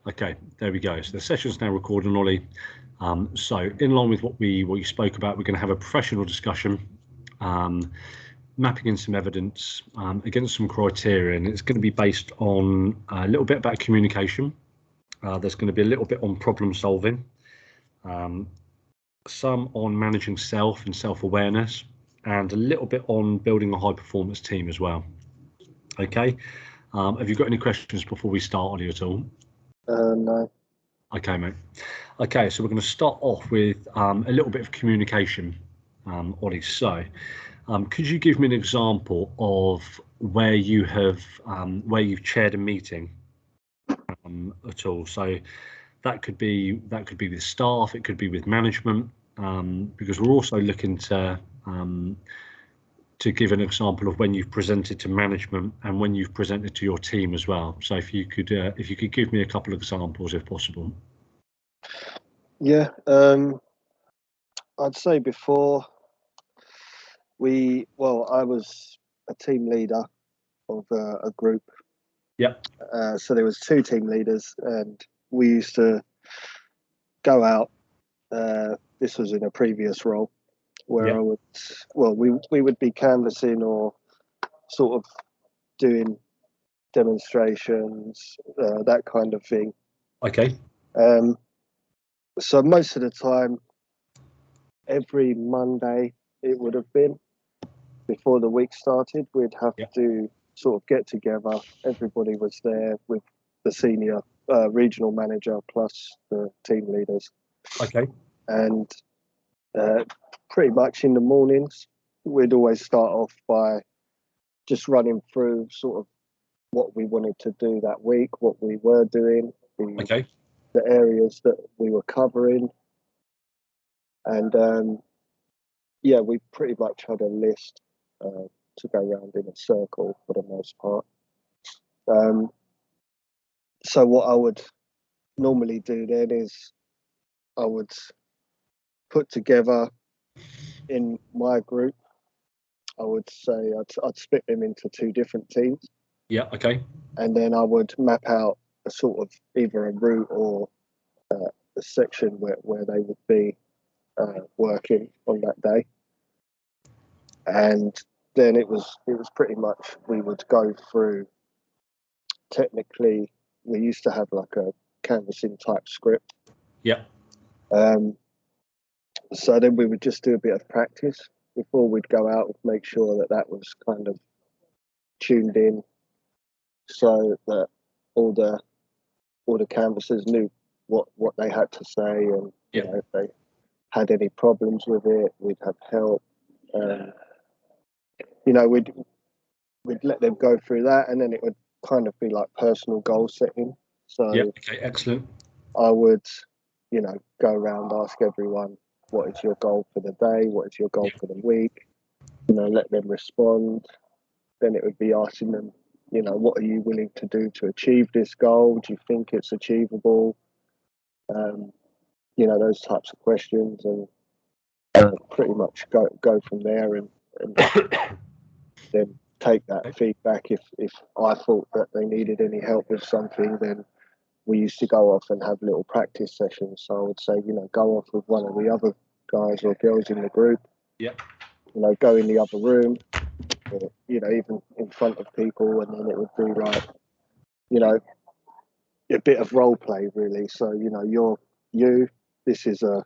Okay, there we go. So the session's now recording, Ollie. So in line with what you spoke about, we're going to have a professional discussion, mapping in some evidence against some criteria, and it's going to be based on a little bit about communication. There's going to be a little bit on problem solving, some on managing self and self-awareness, and a little bit on building a high-performance team as well. Okay, have you got any questions before we start, Ollie, at all? No. Okay, mate. Okay, so we're going to start off with a little bit of communication, Ollie. So, could you give me an example of where you've chaired a meeting at all? So that could be with staff, it could be with management, because we're also looking to give an example of when you've presented to management and when you've presented to your team as well. So if you could give me a couple of examples, if possible. Yeah, I'd say before I was a team leader of a group. Yeah. So there was 2 team leaders, and we used to go out. This was in a previous role where we would be canvassing or sort of doing demonstrations, that kind of thing. Okay. So most of the time, every Monday it would have been, before the week started, we'd have to sort of get together. Everybody was there with the senior regional manager plus the team leaders. Okay. And pretty much in the mornings, we'd always start off by just running through sort of what we wanted to do that week, what we were doing, the areas that we were covering. And we pretty much had a list to go around in a circle for the most part. So what I would normally do then is I would put together in my group, I would say I'd split them into 2 different teams. Yeah, okay. And then I would map out a sort of either a route or a section where they would be working on that day. And then it was pretty much, we would go through, technically, we used to have like a canvassing type script. Yeah. So then we would just do a bit of practice before we'd go out, make sure that was kind of tuned in, so that all the canvassers knew what they had to say, and you know, if they had any problems with it, we'd have help. You know, we'd let them go through that, and then it would kind of be like personal goal setting. So okay, excellent. I would, you know, go around, ask everyone, what is your goal for the day? What is your goal for the week? You know, let them respond. Then it would be asking them, you know, what are you willing to do to achieve this goal? Do you think it's achievable? You know, those types of questions, and pretty much go from there, and then take that feedback. If I thought that they needed any help with something, then we used to go off and have little practice sessions. So I would say, you know, go off with one of the other guys or girls in the group. Yeah. You know, go in the other room, or, you know, even in front of people, and then it would be like, you know, a bit of role play, really. So, you know, this is a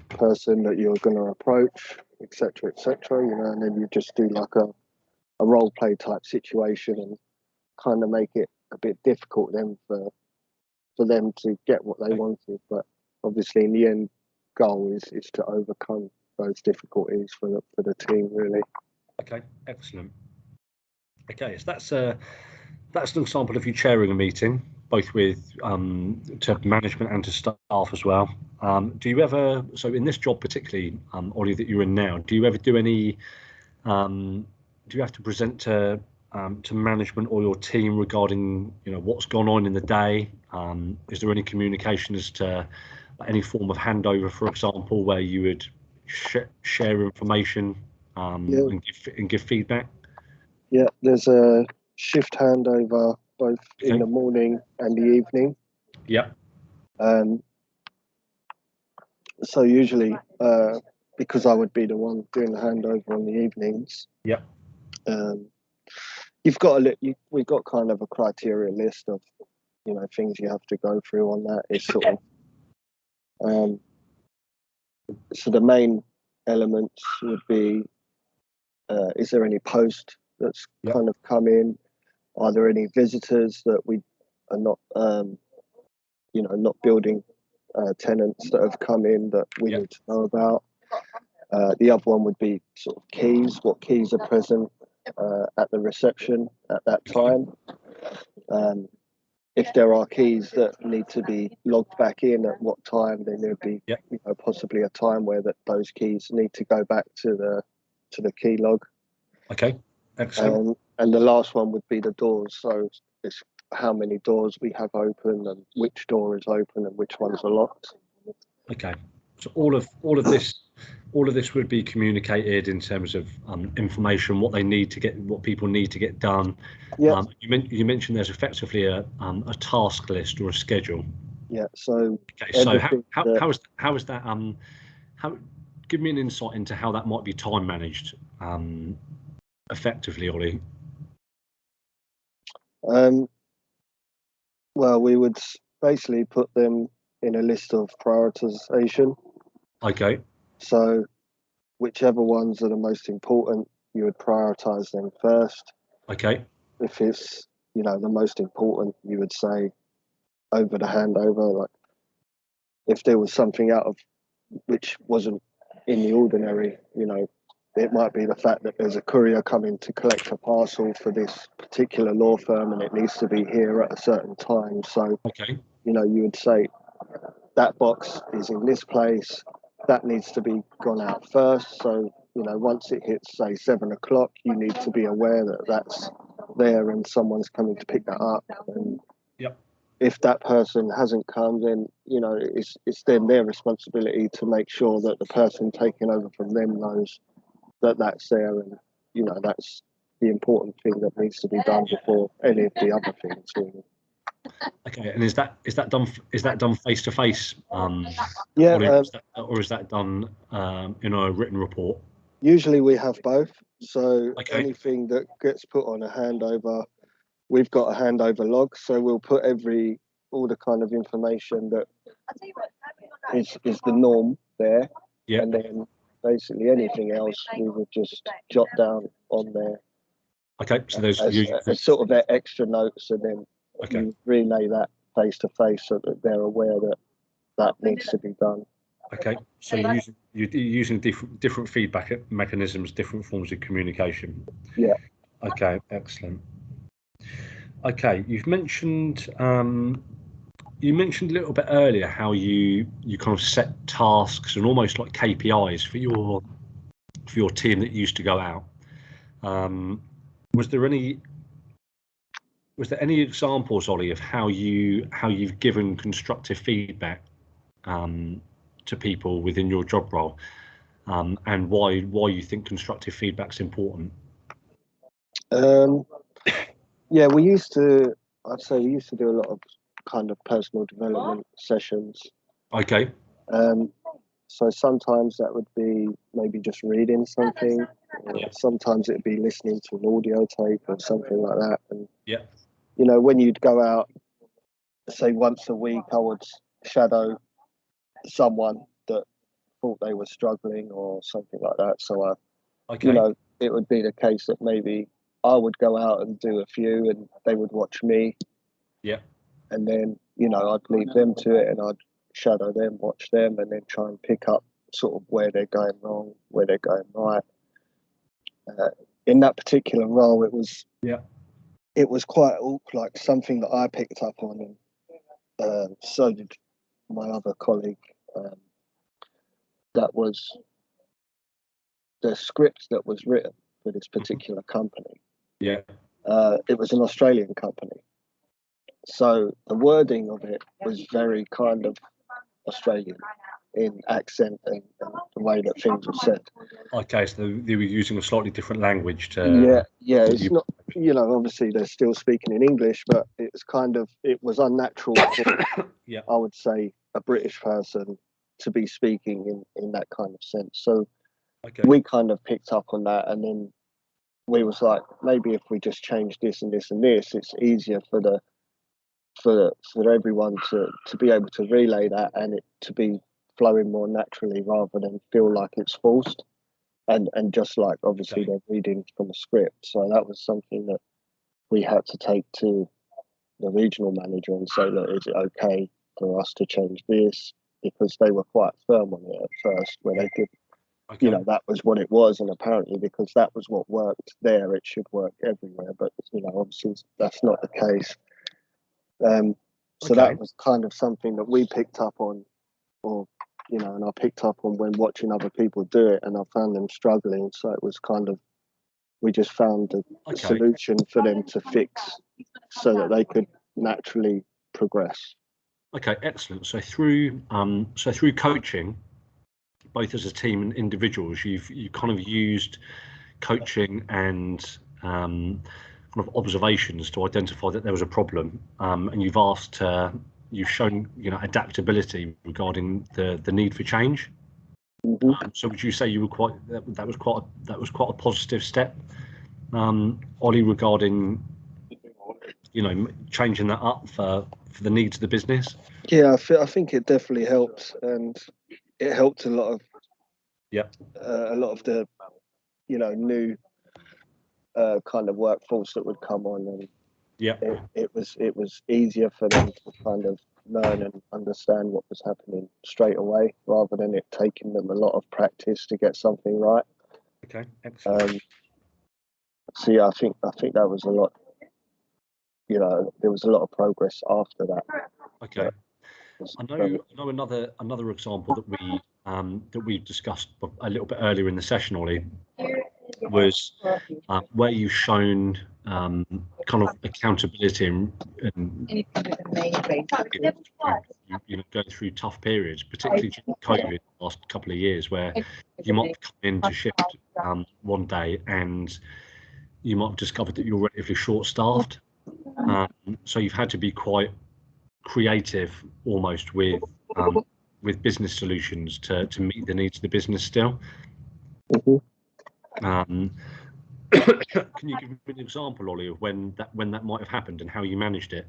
person that you're going to approach, etc., you know, and then you just do like a role play type situation, and kind of make it a bit difficult then for them to get what they wanted. But obviously, in the end, goal is to overcome those difficulties for the team, really. Okay, excellent. Okay, so that's an example of you chairing a meeting, both with to management and to staff as well. Do you ever, so in this job particularly, Ollie, that you're in now, do you ever do any? Do you have to present to management or your team regarding, you know, what's gone on in the day? Is there any communication as to any form of handover, for example, where you would share information and give feedback? Yeah, there's a shift handover both in the morning and the evening. Yeah. So usually, because I would be the one doing the handover on the evenings, Yeah. you've got we've got kind of a criteria list of, you know, things you have to go through on that. It's sort of, so the main elements would be, is there any post that's kind of come in? Are there any visitors that we are not, you know, not building tenants that have come in that we need to know about? The other one would be sort of keys. What keys are present at the reception at that time? If there are keys that need to be logged back in, at what time? Then there'd be, you know, possibly a time where those keys need to go back to the key log. Okay, excellent. And the last one would be the doors. So it's how many doors we have open and which door is open and which ones are locked. Okay, so all of this would be communicated in terms of information, what people need to get done. Yeah. You mentioned there's effectively a task list or a schedule. Yeah. So okay, so how is that how give me an insight into how that might be time managed effectively, Ollie? Well, we would basically put them in a list of prioritization. Okay. So whichever ones are the most important, you would prioritize them first. Okay. If it's, you know, the most important, you would say over the handover. Like if there was something out of which wasn't in the ordinary, you know, it might be the fact that there's a courier coming to collect a parcel for this particular law firm and it needs to be here at a certain time. So, okay, you know, you would say that box is in this place, that needs to be gone out first. So, you know, once it hits, say, 7 o'clock, you need to be aware that that's there and someone's coming to pick that up. And if that person hasn't come, then, you know, it's then their responsibility to make sure that the person taking over from them knows that that's there, and, you know, that's the important thing that needs to be done before any of the other things, really. Okay, and is that done face to face? Yeah, or is that done in a written report? Usually we have both. So anything that gets put on a handover, we've got a handover log. So we'll put all the kind of information that is the norm there, and then basically anything else we would just jot down on there. Okay, so there's as sort of extra notes, and then you relay that face to face so that they're aware that needs to be done. Okay, so you're using different feedback mechanisms, different forms of communication. Yeah. Okay, excellent. Okay, you've mentioned a little bit earlier how you kind of set tasks and almost like KPIs for your team that used to go out. Was there any examples, Ollie, of how you've given constructive feedback to people within your job role, and why you think constructive feedback's important? Yeah, I'd say we used to do a lot of kind of personal development sessions. Okay. So sometimes that would be maybe just reading something, or sometimes it'd be listening to an audio tape or something like that. And you know, when you'd go out, say once a week, I would shadow someone that thought they were struggling or something like that. So you know, it would be the case that maybe I would go out and do a few and they would watch me. Yeah. And then, you know, I'd leave them to it and I'd shadow them, watch them, and then try and pick up sort of where they're going wrong, where they're going right. In that particular role, it was quite like something that I picked up on, and so did my other colleague. That was the script that was written for this particular company. Yeah. It was an Australian company. So the wording of it was very kind of Australian in accent and the way that things were said. Okay, so they were using a slightly different language to. Yeah. It's not. you know, obviously they're still speaking in English, but it was unnatural for, Yeah. I would say, a British person to be speaking in that kind of sense. So Okay. we kind of picked up on that, and then we was like, maybe if we just change this and this and this, it's easier for everyone to be able to relay that, and it to be flowing more naturally rather than feel like it's forced, and just like obviously Okay. they're reading from a script. So that was something that we had to take to the regional manager and say, look, is it okay for us to change this? Because they were quite firm on it at first, where they did, you Okay. know, that was what it was, and apparently because that was what worked there, it should work everywhere. But you know, obviously that's not the case. So Okay. that was kind of something that we picked up on, or you know, and I picked up on when watching other people do it, and I found them struggling. So it was kind of, we just found a Okay. solution for them to fix so that they could naturally progress. Okay. Excellent. So through coaching, both as a team and individuals, you kind of used coaching and kind of observations to identify that there was a problem, and you've shown adaptability regarding the need for change. Hmm. So would you say you were that was quite a positive step, Ollie, regarding changing that up for the needs of the business? Yeah, I think it definitely helped, and it helped Yeah. a lot of the, you know, new kind of workforce that would come on, and Yeah. it was easier for them to kind of learn and understand what was happening straight away, rather than it taking them a lot of practice to get something right. Okay. Excellent. So yeah, I think that was a lot. You know, there was a lot of progress after that. Okay. That was I very, know another example that we discussed a little bit earlier in the session, Ollie, was where you've shown kind of accountability and going through tough periods, particularly during COVID the last couple of years, where you might have come in to shift one day and you might have discovered that you're relatively short-staffed. So you've had to be quite creative almost with business solutions to meet the needs of the business still. mhm. Um, can you give me an example, Ollie, of when that might have happened and how you managed it?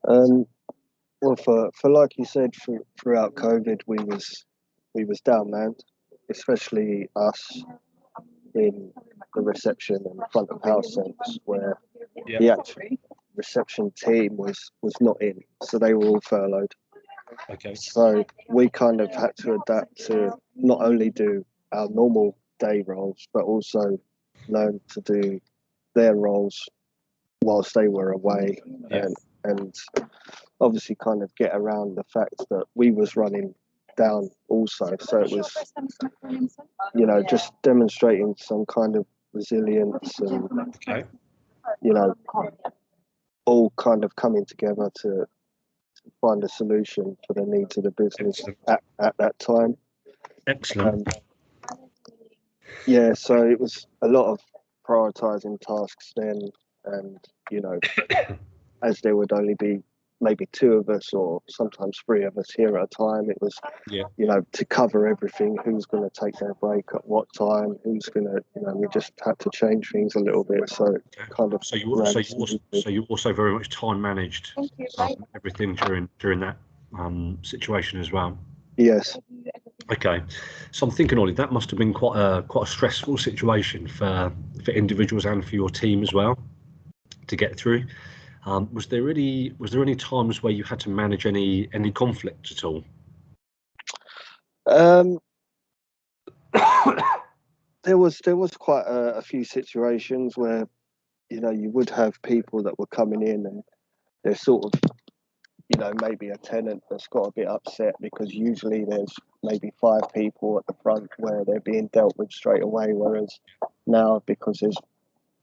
Um, well, for like you said, throughout COVID, we was down, man. Especially us in the reception and front of house sense, where Yeah. the actual reception team was not in, so they were all furloughed. Okay. So we kind of had to adapt to not only do our normal day roles, but also learn to do their roles whilst they were away, Yeah. and obviously kind of get around the fact that we was running down also. So it was, you know, just demonstrating some kind of resilience, and Okay. you know, all kind of coming together to find a solution for the needs of the business Excellent. at that time. Excellent. Um, yeah, so it was a lot of prioritizing tasks then, and you know, as there would only be maybe two of us or sometimes three of us here at a time, it was, Yeah. you know, to cover everything, who's going to take their break at what time, who's going to, you know, we just had to change things a little bit, so it Okay. kind of ran smoothly. So you also very much time managed everything during that situation as well. Yes. Okay, so I'm thinking, Ollie, that must have been quite a stressful situation for individuals and for your team as well to get through. Was there any times where you had to manage any conflict at all? Um, there was quite a few situations where, you know, you would have people that were coming in, and they're sort of, you know, maybe a tenant that's got a bit upset because usually there's maybe five people at the front where they're being dealt with straight away, whereas now, because there's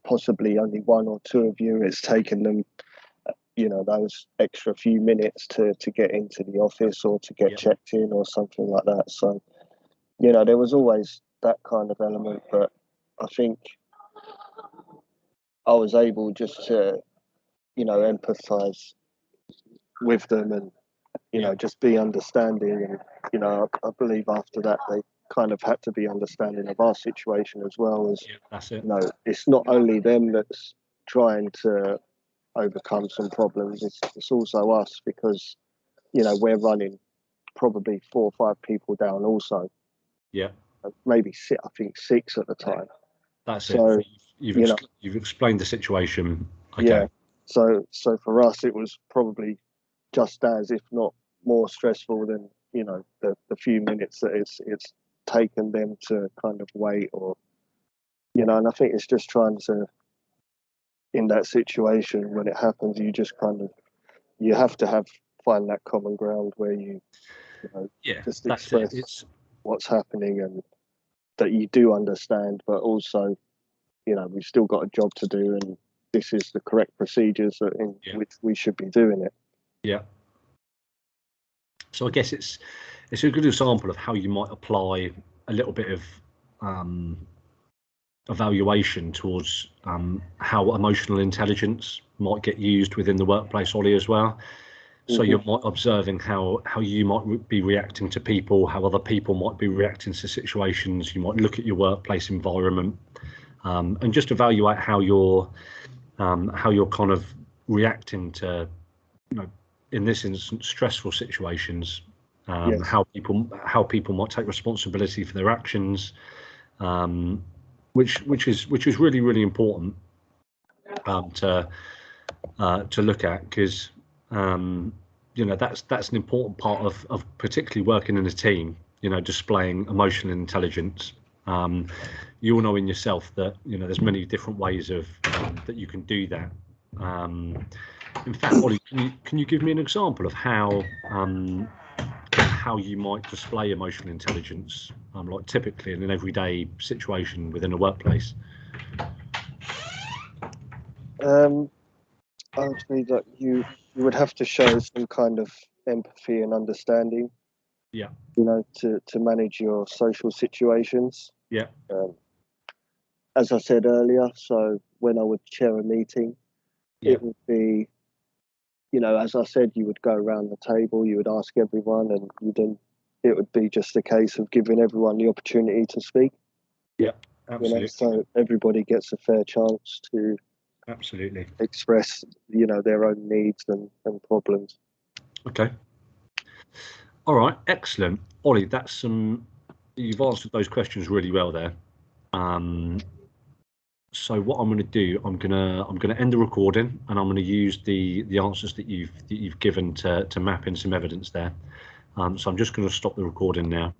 possibly only one or two of you, it's taken them, you know, those extra few minutes to get into the office or to get Yeah. checked in or something like that. So, you know, there was always that kind of element, but I think I was able just to, empathise with them and, just be understanding. And, I believe after that they kind of had to be understanding of our situation as well. As, That's it. it's not only them that's trying to overcome some problems, it's also us, because, we're running probably 4 or 5 people down also. Yeah. Maybe I think 6 at the time. That's so, it. You've explained the situation. Okay. Yeah. So for us, it was probably just as, if not more stressful than, the few minutes that it's taken them to kind of wait, or, and I think it's just trying to, in that situation when it happens, you just you have to find that common ground where just that's it. express what's happening, and that you do understand, but also, we've still got a job to do, and this is the correct procedures in which we should be doing it. Yeah. So I guess it's a good example of how you might apply a little bit of evaluation towards how emotional intelligence might get used within the workplace, Ollie, as well. So you're observing how you might be reacting to people, how other people might be reacting to situations. You might look at your workplace environment and just evaluate how you're kind of reacting to, in this instance, stressful situations. How people might take responsibility for their actions, which is really, really important to look at, because that's an important part of particularly working in a team. Displaying emotional intelligence. You all know in yourself that there's many different ways of that you can do that. In fact, Ollie, can you give me an example of how you might display emotional intelligence, like typically in an everyday situation within a workplace? Obviously, that you would have to show some kind of empathy and understanding. Yeah. To manage your social situations. Yeah. As I said earlier, so when I would chair a meeting, it would be, as I said, you would go around the table, you would ask everyone, and it would be just a case of giving everyone the opportunity to speak. Yeah, absolutely. So everybody gets a fair chance to absolutely express, their own needs and problems. Okay. All right, excellent, Ollie. You've answered those questions really well there. So what I'm going to do, I'm going to end the recording, and I'm going to use the answers that you've given to map in some evidence there. So I'm just going to stop the recording now.